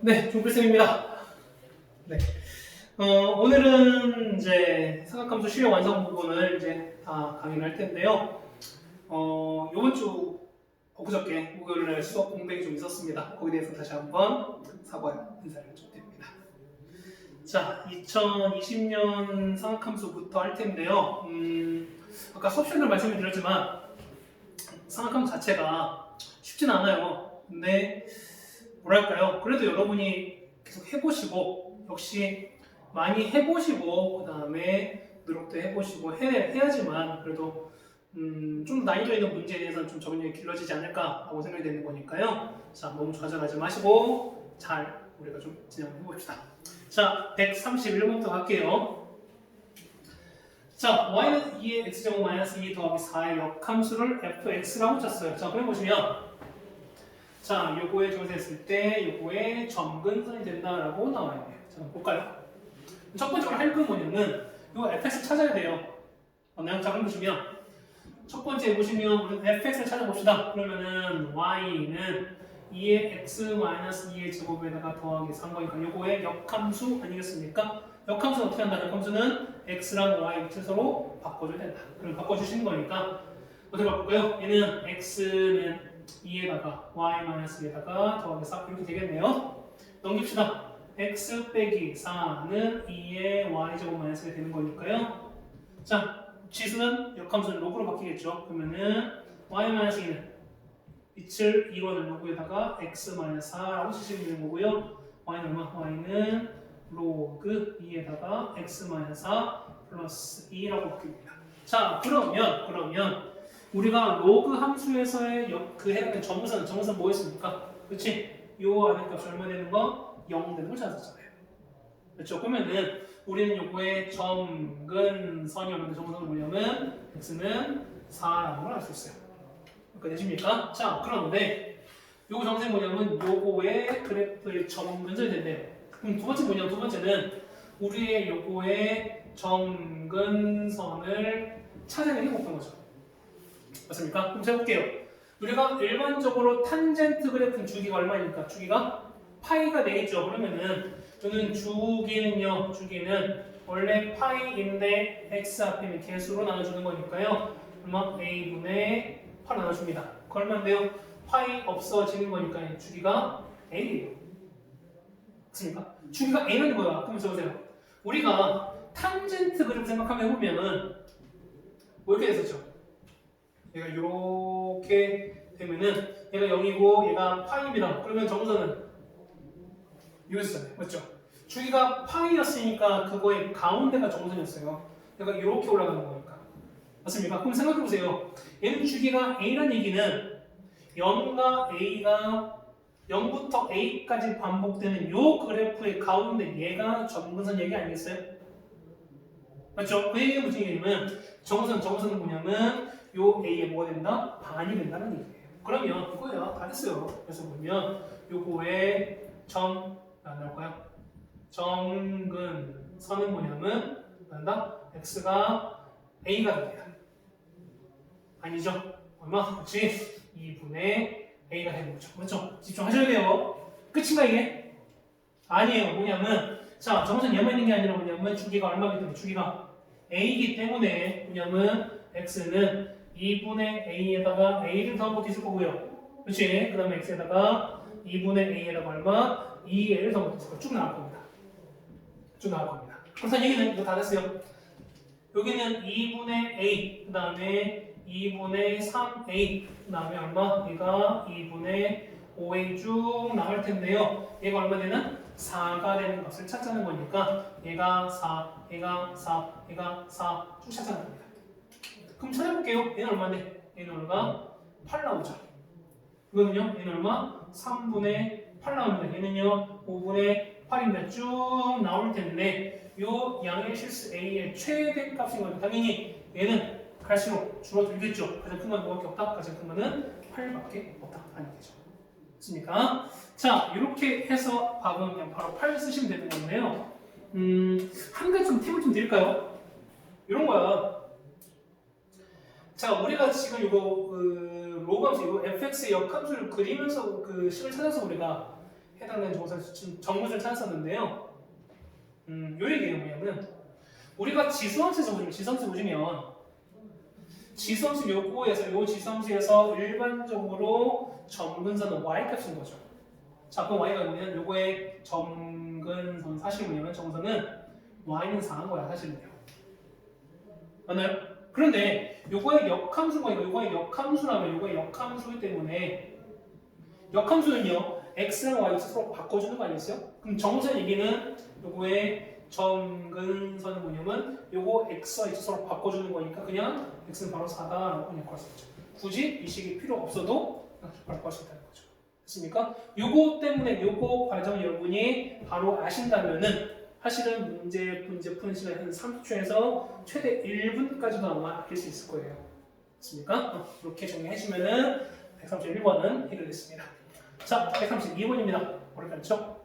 네, 종필쌤입니다. 네. 오늘은 이제 삼각함수 실력 완성 부분을 이제 다 강의를 할 텐데요. 이번 주 엊그저께 목요일날 수업 공백이 좀 있었습니다. 거기에 대해서 다시 한번 사과 인사를 좀 드립니다. 자, 2020년 삼각함수부터 할 텐데요. 아까 수업 시간을 말씀을 드렸지만 삼각함수 자체가 쉽진 않아요. 근데 뭐랄까요? 그래도 여러분이 계속 해보시고 역시 많이 해보시고 그 다음에 노력도 해보시고 해야지만 그래도 좀 난이도 있는 문제에 대해서는 좀 적응력이 길러지지 않을까 하고 생각이 되는 거니까요. 자, 너무 좌절하지 마시고 잘 우리가 좀 진행을 해봅시다. 자, 131번부터 갈게요. 자, y는 2의 x제곱 마이너스 2 더하기 4의 역함수를 fx라고 쳤어요. 자, 그럼 보시면 자, 요거에 조사했을 때 요거에 점근선이 된다라고 나와야 돼요. 자, 볼까요? 첫 번째로 할 건 뭐냐면 요 fx 찾아야 돼요. 자, 그럼 보시면 첫 번째 보시면 우리 fx를 찾아봅시다. 그러면은 y는 2의 x-2의 제곱에다가 더하기 3거니까 요거의 역함수 아니겠습니까? 역함수는 어떻게 한다? 역함수는 x랑 y 밑을 서로 바꿔줘야 된다. 그럼 바꿔주시는 거니까 어떻게 바꿀까요? 얘는 x는 2에다가 y-2에다가 더하기 4 이렇게 되겠네요. 넘깁시다. x 빼기 4는 2의 y제곱 마이너스가 되는 거니까요. 자, 지수는 역함수는 로그로 바뀌겠죠. 그러면은 y-2는 빛을 이루어낸 로그에다가 x-4라고 치시면 되는 거고요. y는 얼마? y는 로그 2에다가 x-4 플러스 2라고 바뀝니다. 자, 그러면 우리가 로그 함수에서의 그 해당된 점선 뭐였습니까? 그렇지? 요 안에 값이 얼마 되는 거? 0 되는 걸 찾았잖아요. 그렇죠? 그러면은 우리는 요거의 점근선이 얼마나 점근선은 뭐냐면 x는 4라는 걸 알 수 있어요. 되십니까? 자, 그런데 요거 정선이 뭐냐면 요거의 그래프의 점근선이 된대요. 그럼 두 번째 뭐냐면 두 번째는 우리의 요거의 점근선을 찾아내는 게 목표인 거죠. 맞습니까? 그럼 제가 볼게요. 우리가 일반적으로 탄젠트 그래프는 주기가 얼마입니까? 주기가 파이가 되겠죠. 그러면은 저는 주기는 원래 파이인데 x 앞에 개수로 나눠주는 거니까요. 그러면 a분의 8 나눠줍니다. 그 얼마인데요? 파이 없어지는 거니까 주기가 a예요. 맞습니까? 주기가 a는 뭐야? 그럼 적으세요. 우리가 탄젠트 그래프 생각하면 해보면은 뭐 이렇게 됐었죠? 얘가 이렇게 되면은 얘가 0이고 얘가 파이입니다. 그러면 정선은 이거였잖아요. 맞죠? 주기가 파이였으니까 그거의 가운데가 정선이었어요. 얘가 이렇게 올라가는 거니까. 맞습니까? 그럼 생각해보세요. 얘는 주기가 a란 얘기는 0과 a가 0부터 a까지 반복되는 요 그래프의 가운데 얘가 점근선 얘기 아니겠어요? 맞죠? 그 얘기가 무슨 얘기냐면 정선은 뭐냐면 요 A에 뭐가 된다? 반이 된다는 얘기예요. 그러면 이거야 다 됐어요. 그래서 보면 요거의 나올까요? 점근선은 뭐냐면 난다? X가 A가 됩니다. 아니죠? 얼마? 그렇지? 2분의 A가 되는 거죠. 그렇죠? 집중하셔야 돼요. 끝인가 이게? 아니에요. 뭐냐면 자, 점선 얘만 있는 게 아니라 뭐냐면 주기가 얼마기 때문에 주기가 A이기 때문에 뭐냐면 X는 2분의 A에다가 A를 더하고 있을 거고요. 그렇지? 그 다음에 X에다가 2분의 A에다가 얼마? 2A를 더하고 있을 거예요. 쭉 나올 겁니다. 쭉 나올 겁니다. 그래서 얘기는 이거 다 됐어요. 여기는 2분의 A, 그 다음에 2분의 3A, 그 다음에 얼마? 얘가 2분의 5A 쭉 나올 텐데요. 얘가 얼마 되는? 4가 되는 값을 찾자는 거니까 얘가 4, 얘가 4, 얘가 4 쭉 찾아는 겁니다. 그럼 찾아볼게요. 얘는 얼마인데? 얘는 얼마? 8 나오죠. 이거는요? 얘는 얼마? 3분의 8 나옵니다. 얘는요? 5분의 8인데 쭉 나올 텐데 요 양의 실수 A의 최대 값인 거니까 당연히 얘는 갈수록 줄어들겠죠. 가장 큰 건 뭐밖에 없다? 가장 큰 거는 8밖에 없다. 하는 거죠. 맞습니까? 자, 이렇게 해서 답은 그냥 바로 8 쓰시면 되는 건데요. 한 가지 좀 팁을 좀 드릴까요? 이런 거야. 자, 우리가 지금 이거 로그함수, 이거 fx의 역함수를 그리면서 그 식을 찾아서 우리가 해당되는 정사를 그래서 지금 정문을 찾았었는데요. 요 얘기예요. 뭐냐면 우리가 지수함수에서 보시면 지수함수 요거에서 요 지수함수에서 일반적으로 점근선은 y값인 거죠. 자, 그럼 y가 뭐냐면 요거의 점근선 사실 뭐냐면 정선은 y는 4한 거야 사실은요. 맞나요? 그런데 요거의 역함수가 요거의 역함수라면 요거의 역함수이기 때문에 역함수는요 x랑 y 서로 바꿔주는 거 아니었어요? 그럼 정선 얘기는 요거의 점근선은 뭐냐면 요거 x와 y 서로 바꿔주는 거니까 그냥 x는 바로 4다라고 그냥 구할 수 있죠. 굳이 이 식이 필요 없어도 바로 구할 수 있다는 거죠. 됐습니까? 요거 때문에 요거 과정 여러분이 바로 아신다면은 사실은 문제 푸는 시간이 한 30초에서 최대 1분까지도 아마 아낄 수 있을 거예요. 됐습니까? 이렇게 정리해주면은 131번은 해결됐습니다. 자, 132번입니다. 어렵죠?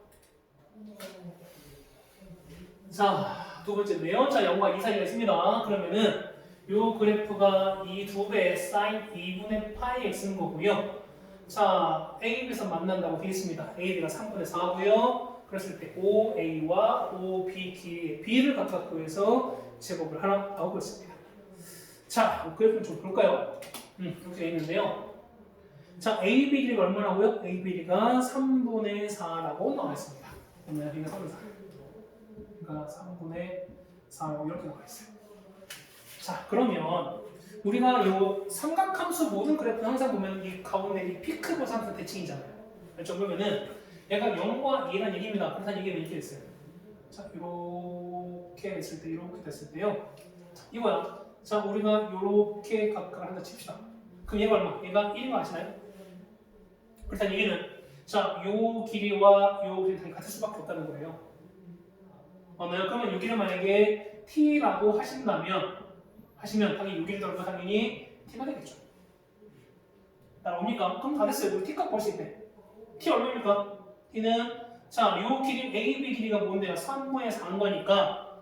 자, 두 번째인데요. 자, 0과 2 사이가 있습니다. 그러면은 요 그래프가 이 두 배의 sin 2분의 파이 x인 거고요. 자, A, B에서 만난다고 되어 있습니다. A, B가 3분의 4고요. 그랬을 때 OA와 OB 길이의 B를 각각 구해서 제곱을 하나 나오고 있습니다. 자, 그래프는 좀 볼까요? 이렇게 되어 있는데요. 자, AB 길이가 얼마라고요? AB 길이가 3분의 4라고 나와 있습니다. 여기가 3분의 4. 그러니까 3분의 4라고 이렇게 나와 있어요. 자, 그러면 우리가 이 삼각함수 모든 그래프는 항상 보면 이 가운데 이 피크보다 항상 대칭이잖아요. 그렇죠? 그러면은 얘가 0과 2라는 얘기입니다. 그렇다는 얘기는 이렇게 됐어요. 자, 이렇게 됐을 때, 이렇게 됐을 때요. 이거야. 자, 우리가 이렇게 각각을 한다 칩시다. 그럼 얘가 얼마? 얘가 1인 거 아시나요? 그렇다는 얘기는 자, 요 길이와 요 길이 같을 수밖에 없다는 거예요. 그러면 요 길이를 만약에 t라고 하시면 당연히 요 길이도 당연히 t가 되겠죠. 따라옵니까? 그럼 다 됐어요. 우리 t값 볼 수 있네. t 얼마입니까? t는 자, 요 길이 AB 길이가 뭔데요? 3분의 4인 거니까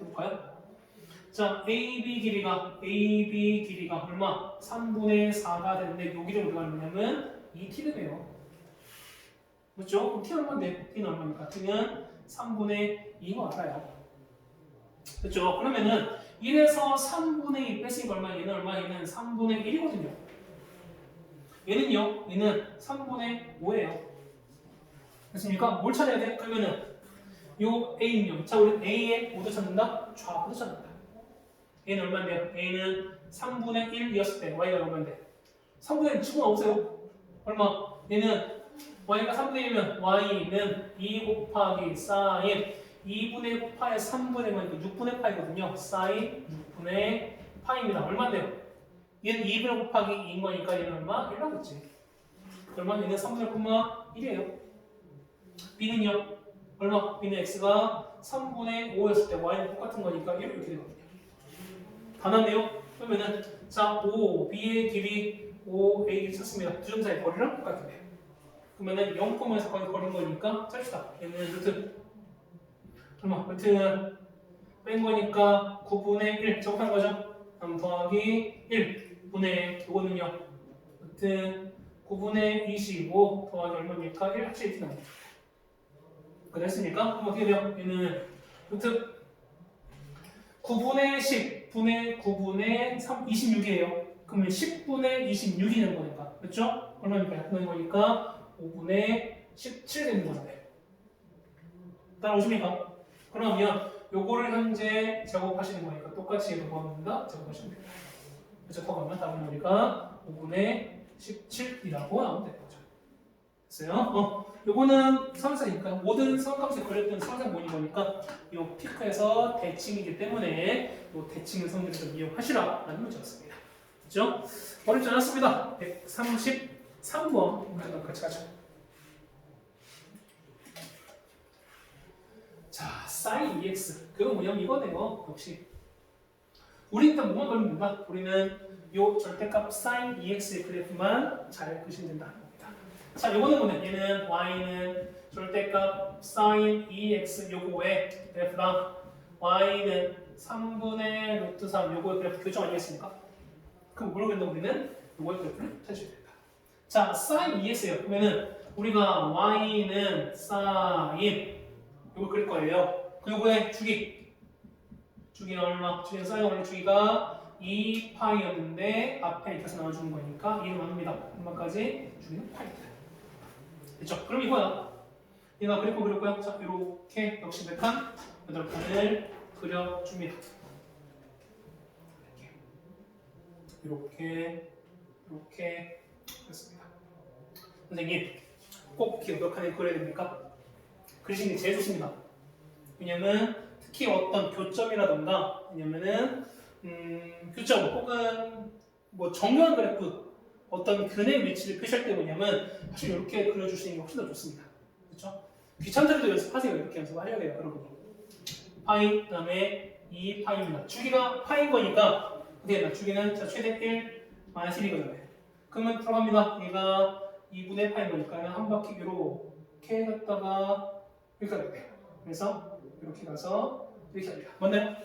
해볼까요? 자, AB 길이가 얼마? 3분의 4가 되는데 요 길이 우리가 뭐냐면 2t를 돼요. 맞죠? 그럼 t 얼마인데? t는 얼마입니까? t는 3분의 2가 알아요. 그렇죠? 그러면은 1에서 3분의 2 뺐으니까 얼마? 얘는 얼마? 얘는 3분의 1이거든요. 얘는요? 얘는 3분의 5예요. 됐습니까? 뭘 찾아야 돼? 그러면은 요 A는요. 자, 우리 A의 뭐도 찾는다? 좌표도 찾는다. A는 얼마인데요? A는 3분의 1이었을 때 Y가 얼마인데? 3분의 1 치고는 없어요. 얼마? 얘는 Y가 3분의 1이면 Y는 2 곱하기 사인 2분의 파의 3분의 1이니까 6분의 파이거든요. 사인 6분의 파입니다. 얼마인데요? 얘는 2분의 곱하기 2인 거니까 얘는 얼마? 1 나오겠지. 얼마? 얘는 3분의 1,1이에요. B는요? 얼마? B는 X가 3분의 5였을 때 Y는 똑같은 거니까 이렇게 되거든요. 다 나네요? 그러면은 자, O, B의 길이 O, A 길이 찾습니다. 두 점 사이 거리랑 똑같은데. 그러면은 0,에서 거의 거린 거니까 짤시다. 얘는 루트 얼마? 루트는 뺀 거니까 9분의 1 적합한 거죠? 3 더하기 1 분의 이거는요. 루트 9분의 25 더하기 얼마입니까? 1 확실히 이렇게 나옵니다. 됐습니까? 그럼 어떻게 돼요? 얘는 루트 9분의 10 분의 9분의 3, 26이에요. 그러면 10분의 26이 되는 거니까. 그렇죠? 얼마입니까? 되는 거니까 5분의 17 되는 건데. 따라오십니까? 그러면 요거를 현재 제곱하시는 거니까 똑같이 제곱합니다. 제곱하시면 됩니다. 그렇죠? 더 가면 답은 우리가 5분의 17이라고 나오면 되는 거죠. 됐어요? 요거는 상상이니까 모든 삼각함수에 그렸던 상상문인 거니까 요 피크에서 대칭이기 때문에 요 대칭 성질을 좀 이용하시라 라는 문제였습니다. 그렇죠? 어렵지 않았습니다. 133번 같이 가죠. 자, sin EX 그거 뭐냐면 이거네요. 역시 우리 일단 뭐만 그리면 된다. 우리는 요 절대값 sin EX의 그래프만 잘 그리시면 된다. 자, 요거는 뭐냐? 얘는 y는 절대값 sin 2x 요거의 그래프랑 y는 3분의 루트 3 요거의 그래프 교정 아니겠습니까? 그럼 모르겠는데 우리는 요거의 그래프를 찾으셔야 된다. 자, sin 2x예요. 그러면은 우리가 y는 sin 이거 그릴 거예요. 그 요거의 주기가 얼마? 주기는 sin 원래 주기가 2파이였는데 앞에 이렇게 해서 나눠주는 거니까 2는 나눕니다. 얼마까지? 주기는 8입니다. 됐죠? 그럼 이거야. 얘가 그릴 거 그렸고요. 자, 이렇게 역시 4칸, 8칸을 그려줍니다. 이렇게 그렇습니다. 선생님 꼭 이렇게 몇 칸을 그려야 됩니까? 그리시는 게 제일 좋습니다. 왜냐면 특히 어떤 교점이라던가 아니면은 교점 혹은 뭐 정교한 그래프 어떤 근의 위치를 표시할 때 뭐냐면 사실 이렇게 그려주시는 게 훨씬 더 좋습니다. 그렇죠? 귀찮더라도 연습하세요. 이렇게 연습하셔야 돼요, 여러분. 파이 그다음에 2파이입니다. 주기가 파인 거니까 어떻게 되나? 주기는 최대 1 마이너스 1이거든요. 그러면 들어갑니다. 얘가 2분의 파인 거니까 한 바퀴 이렇게 갔다가 여기까지 돼요. 그래서 이렇게 가서 이렇게 합니다. 맞나요?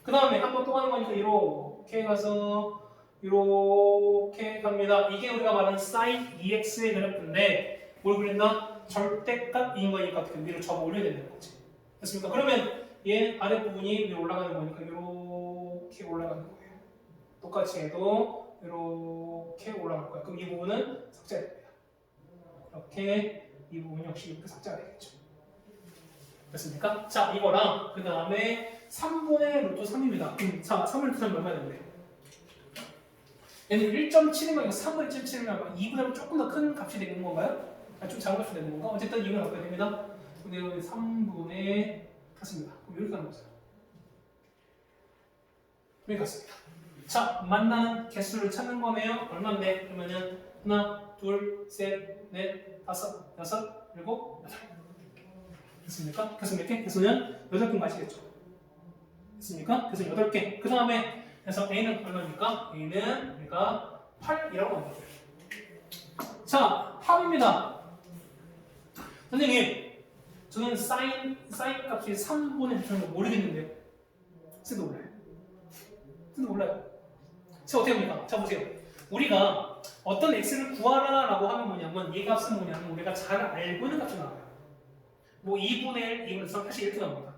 그 다음에 한 번 또 가는 거니까 이렇게 가서 이렇게 갑니다. 이게 우리가 말하는 sin 2x의 그래프인데 뭘 그린다? 절대값인 거니까 어떻게 위로 접어 올려야 되는 거지. 됐습니까? 그러면 얘 아랫부분이 위로 올라가는 거니까 이렇게 올라가는 거예요. 똑같이 해도 이렇게 올라갈 거예요. 그럼 이 부분은 삭제됩니다. 이렇게 이 부분 역시 이렇게 삭제가 되겠죠. 됐습니까? 자, 이거랑 그 다음에 3분의 루트 3입니다. 자, 3분의 루트 3 얼마 되는데? 얘는 1.7이면 3분의 1.7이면 2분의 조금 더 큰 값이 되는 건가요? 좀 작은 값이 되는 건가? 어쨌든 2분의 값이 됩니다. 근데 여기 3분의 같습니다. 그럼 이렇게 가는 거죠. 여기 같습니다. 자, 만나는 개수를 찾는 거네요. 얼마인데? 그러면은 하나, 둘, 셋, 넷, 다섯, 여섯, 일곱, 여덟. 됐습니까? 개수 몇 개? 개수는 8개 맞으겠죠. 됐습니까? 개수 8개. 그 다음에 그래서 A는 얼마입니까? A는 우리가 8이라고 합니다. 자, 합입니다. 선생님, 저는 사인 값이 3분의 1을 모르겠는데요. 쌤도 몰라요. 쌤도 몰라요. 자, 어떻게 합니까? 자, 보세요. 우리가 어떤 x를 구하라라고 하면 뭐냐면 이 값은 뭐냐면 우리가 잘 알고 있는 값이 나와요. 뭐 2분의 1, 2분의 3 사실 이렇게 나옵니다.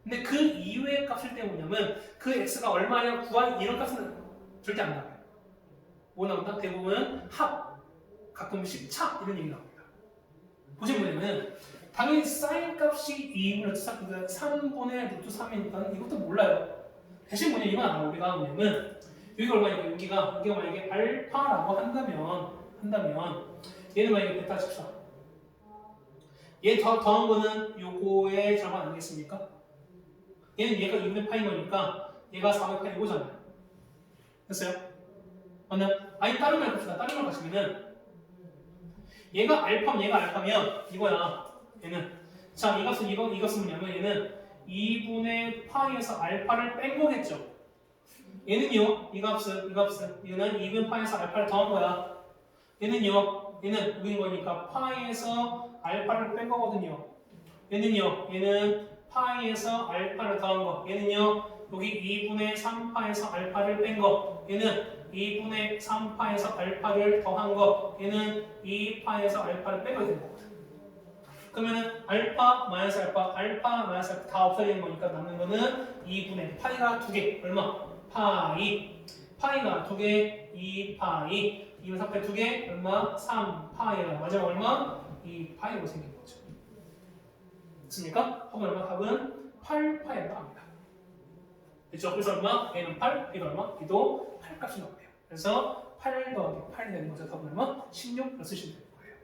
근데 그 이외의 값일 때 뭐냐면 그 x가 얼마냐 구한 이런 값은 절대 안 나와요. 뭐 나온다? 대부분은 합, 가끔씩 차 이런 얘기 나옵니다. 보시면 뭐냐면 당연히 sin 값이 2분의 3분의 루트 3이니까 이것도 몰라요. 대신 뭐냐 이건 알아. 우리가 뭐냐면 여기가 얼마니까 여기가 만약에 알파라고 한다면 얘는 만약에 베타 칩시다. 얘 더한 거는 요거의 절반 아니겠습니까? 얘는 얘가 2분의 파인 거니까 얘가 4분의 파이 이거잖아요. 됐어요? 맞나요? 아니 다른 말 봅시다. 다른 말 가시면은 얘가 알파면 이거야. 얘는 자 이것은 뭐냐면 얘는 2분의 파이에서 알파를 뺀 거겠죠. 얘는요 이 값은 얘는 2분의 파이에서 알파를 더한 거야. 얘는 여기인 거니까 파이에서 알파를 뺀 거거든요. 얘는 파이에서 알파를 더한 거. 얘는요 여기 2분의 3파에서 알파를 뺀 거. 얘는 2분의 3파에서 알파를 더한 거. 얘는 2파에서 알파를 빼고 되는 거거든. 그러면은 알파 마이너스 알파 다 없어지는 거니까 남는 거는 2분의 파이가 2개. 얼마? 파이가 2개, 2파이. 2분 4파이 2개, 얼마? 3파이가. 마지막 얼마? 2파이로 생긴 거죠. 됐습니까? 합은 얼마? 합은 8파이라고 합니다. 그렇죠? 그래서 얼마? A는 8, B도 얼마? B도 8값이 나오네요. 그래서 8 더하기 8이 되는 거죠. 답은 얼마? 16을 쓰시면 되는 거예요.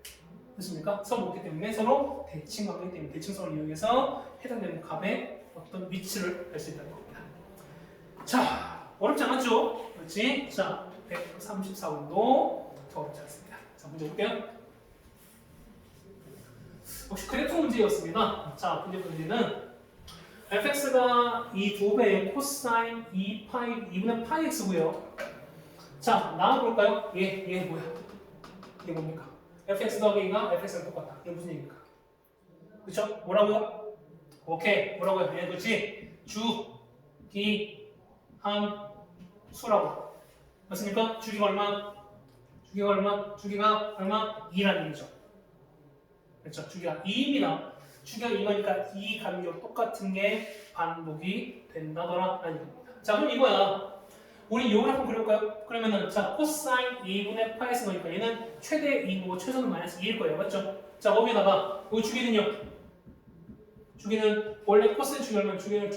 됐습니까? 서로 없기 때문에 서로 대칭하기 때문에 대칭성을 이용해서 해당되는 값의 어떤 위치를 알 수 있다는 겁니다. 자, 어렵지 않았죠? 그렇지? 자, 134번도 더 어렵지 않습니다. 자, 문제 볼게요. 혹시 그래프 문제였습니다. 자, 문제는 fx가 이 두 배의 코사인 2분의 파이 x고요. 자, 나와볼까요? 얘 뭐야? 이게 뭡니까? fx 더하기 가 fx랑 똑같다. 이게 무슨 얘기입니까? 그쵸? 뭐라고요? 오케이. 뭐라고요? 예, 그렇지? 주, 기, 함, 수라고. 맞습니까? 주기가 얼마? 주기가 얼마? 2라는 얘기죠. 그렇죠? 주기가 2입니다. 주기가 2거니까 이 간격 똑같은 게 반복이 된다더라 라는 얘기입니다. 자, 그럼 이거야. 우리 이 그래프 한번 그려볼까요? 그러면은 자 코사인 2분의 파이스 거니까 얘는 최대 2고 최소는 마이너스 2일 거예요. 맞죠? 자 거기다가 이 주기는요. 주기는 원래 코사인 주기 얼마? 주기는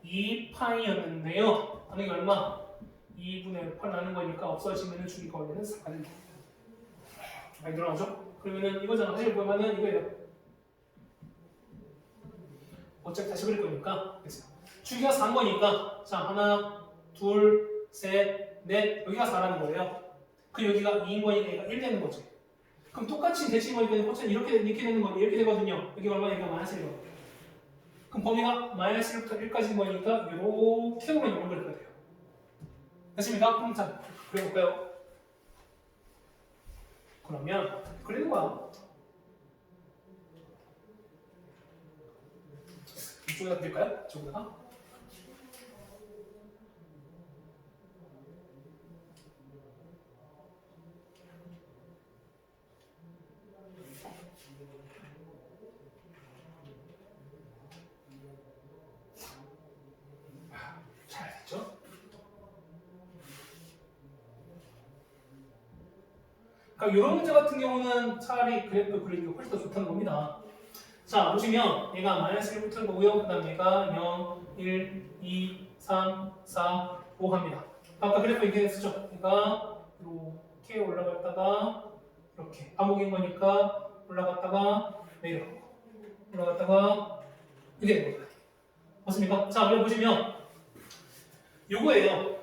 2파이였는데요. 반응이 얼마? 2분의 8 나는 거니까 없어지면은 주기가 원래는 4가 됩니다. 많이 늘어나죠? 그러면은 이거잖아. 사실 보면은 이거예요. 어차피 다시 그릴 거니까 그래서 주기가 4인 거니까 자 하나 둘 셋 넷 여기가 4라는 거예요. 그 여기가 2인 거니까 얘가 1 되는 거지. 그럼 똑같이 대칭 거니까 코사인 이렇게 되는 거니 이렇게 되거든요. 여기가 얼마? 여기가 마이너스 1이거든요. 그럼 범위가 마이너스 1부터 1까지인 거니까 이렇게 오면 이런 걸 그려야 돼요. 됐습니까? 그럼 자 그려볼까요? 그러면 그리는 거야. 이쪽에다 그릴까요? 이쪽에다가? 잘 됐죠? 그러니까 이런 문제 같은 경우는 차라리 그래프 그리는 게 훨씬 더 좋다는 겁니다. 자, 보시면 얘가 마이너스 1부터인 거고요. 그 다음 얘가 0, 1, 2, 3, 4, 5 합니다. 아까 그래프 이렇게 했었죠? 얘가 이렇게 올라갔다가 이렇게 반복인 거니까 올라갔다가 내려가고 올라갔다가 이게 되는 겁니다. 맞습니까? 자, 여기 보시면 요거예요.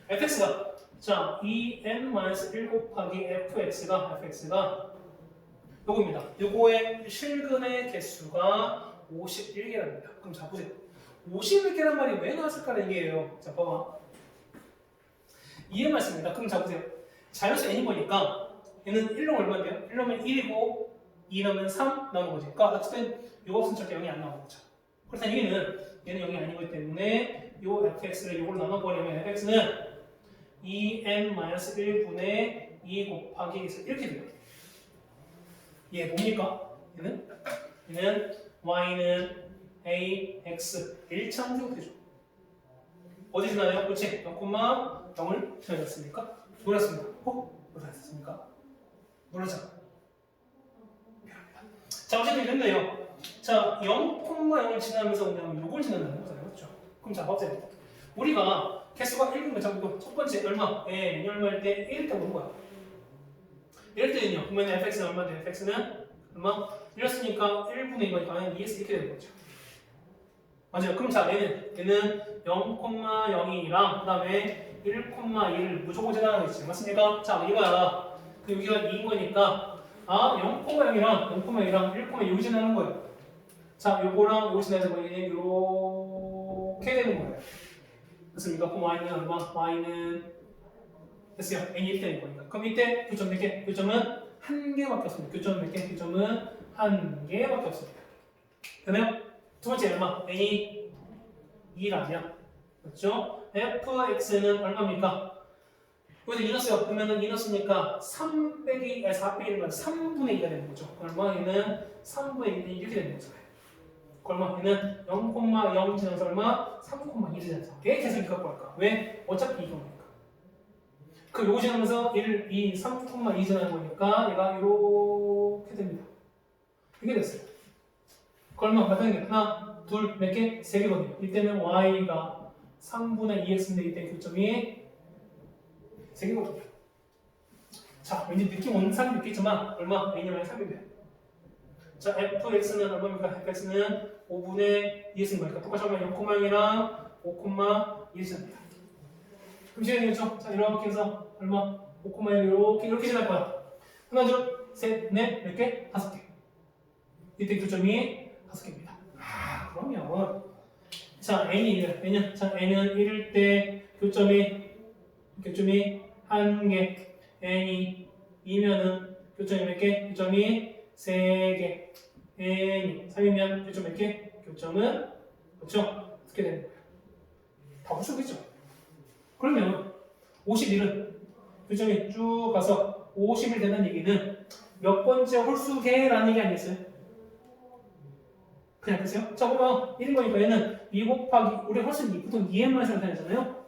fx가 자, 2n-1 곱하기 fx가 요겁니다. 요거의 실근의 개수가 51개랍니다. 그럼 자 보세요. 51개란 말이 왜 나왔을까라는 얘기예요. 자 봐봐. 이해 말씀입니다. 그럼 자 보세요. 자연수 n이 보니까 얘는 1로 얼마인데요? 1로면 1이고 2로면 3 나오는 거지. 그러니까 어쨌든 요 값은 절대 0이 안 나오는 거죠. 그렇다면 얘는 0이 아닌 거기 때문에 요 fx를 요걸로 나눠버리면 fx는 2n-1분의 2 곱하기 이렇게 돼요. 얘 뭡니까? 얘는 y는 a, x 1차함수가 되죠. 어디 지나요? 그렇지? 0,0을 지나갔습니까? 놀았습니다. 놀았습니까? 놀았잖아. 자, 어쨌든 이랬네요. 자, 0,0을 지나면서 그냥 요걸 지나는 거잖아요. 그렇죠? 그럼 자, 봐보세요. 우리가 개수가 1인 거 잡고 첫 번째 얼마? n 얼마일 때 1일 때 보는 거야. 이럴 때는요. 그러면 fx는 얼마 돼? fx는 얼마? 이랬으니까 1분의 2거니까 2x 이렇게 되는 거죠. 맞아요. 그럼 자, 얘는 0,0이랑 그 다음에 1,2를 무조건 지나가겠지. 맞습니까? 자, 이거야. 그 여기가 2인 거니까 0,0이랑 1,2 지나는 거예요. 자, 요거랑 요거 지나서 이렇게 되는 거예요. 맞습니까? 그럼 y는 얼마? y는 됐어요. n이 이렇게 되는 거니까. 그럼 이때 교점 몇 개? 교점은 한 개밖에 없습니다. 교점 몇 개? 교점은 한 개밖에 없습니다. 되나요? 두 번째 얼마? n이 2라면 그렇죠? fx는 얼마입니까? 여기서 2 넣었어요. 그러면은 2 넣었으니까 4 빼기 1은 3분의 2가 되는 거죠. 얼마? 얘는 3분의 2 이렇게 되는 거잖아요. 얼마? 얘는 0,0 지나서 얼마? 3,2 지나서 왜 계속 이렇게 갖고 갈까? 왜? 어차피 이거니까. 그 요거 지나면서 1, 2, 3,2 지나는 거니까 얘가 이렇게 됩니다. 이게 됐어요. 그 얼마? 몇 개? 하나, 둘, 몇 개? 세 개거든요. 이때는 y가 3분의 2x인데 이때 교점이 세 개거든요. 자, 왠지 느낌 오는 사람도 있겠지만 얼마? n이 만약 3이면 자, fx는 얼마입니까? fx는 5분의 2x인 거니까 똑같이 하면 0,0이랑 5,2입니다. 그럼 시간이겠죠? 자, 이렇게 해서 얼마? 5,1 이렇게 지날 거야. 하나, 둘, 셋, 넷, 몇 개? 5개. 이때 교점이 5개입니다. 그러면 자, n은 자, n은 1일 때 교점이 1개, n이 2면은 교점이 몇 개? 교점이 3개, n이 3이면 교점 몇 개? 교점은 그렇죠? 어떻게 되는 거예요? 다 붙여겠죠? 그러면 51은 교점이 쭉 가서 50일 되는 얘기는 몇 번째 홀수계라는 얘기 아니겠어요? 그냥 그세요? 자, 그러면 1인 거니까 얘는 2 곱하기, 우리 홀수는 보통 2n만 생각하잖아요?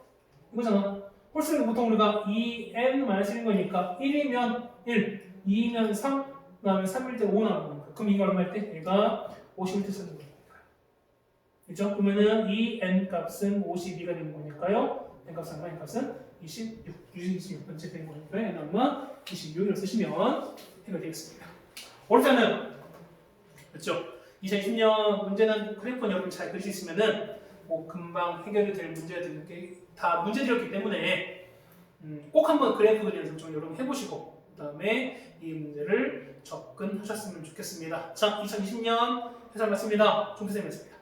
이거잖아. 홀수는 보통 우리가 2n-1인 거니까 1이면 1, 2면 3, 그 다음에 3일 때 5 나오는 거니까. 그럼 이거 얼마일 때? 얘가 50일 때 쓰는 거니까. 그죠? 그러면은 이 n 값은 52가 되는 거니까요. n 값은 얼마? n 값은 26번째 되는 거니까요. n 얼마? 26을 쓰시면 해결되겠습니다. 올해는 그렇죠? 2020년 문제는 그래프는 여러분 잘 그릴 수 있으면은 뭐 금방 해결이 될 문제들이 다 문제들이었기 때문에 꼭 한번 그래프 그리는 연습 좀 여러분 해보시고 그 다음에 이 문제를 접근하셨으면 좋겠습니다. 자, 2020년 해설 마칩니다. 종태쌤이었습니다.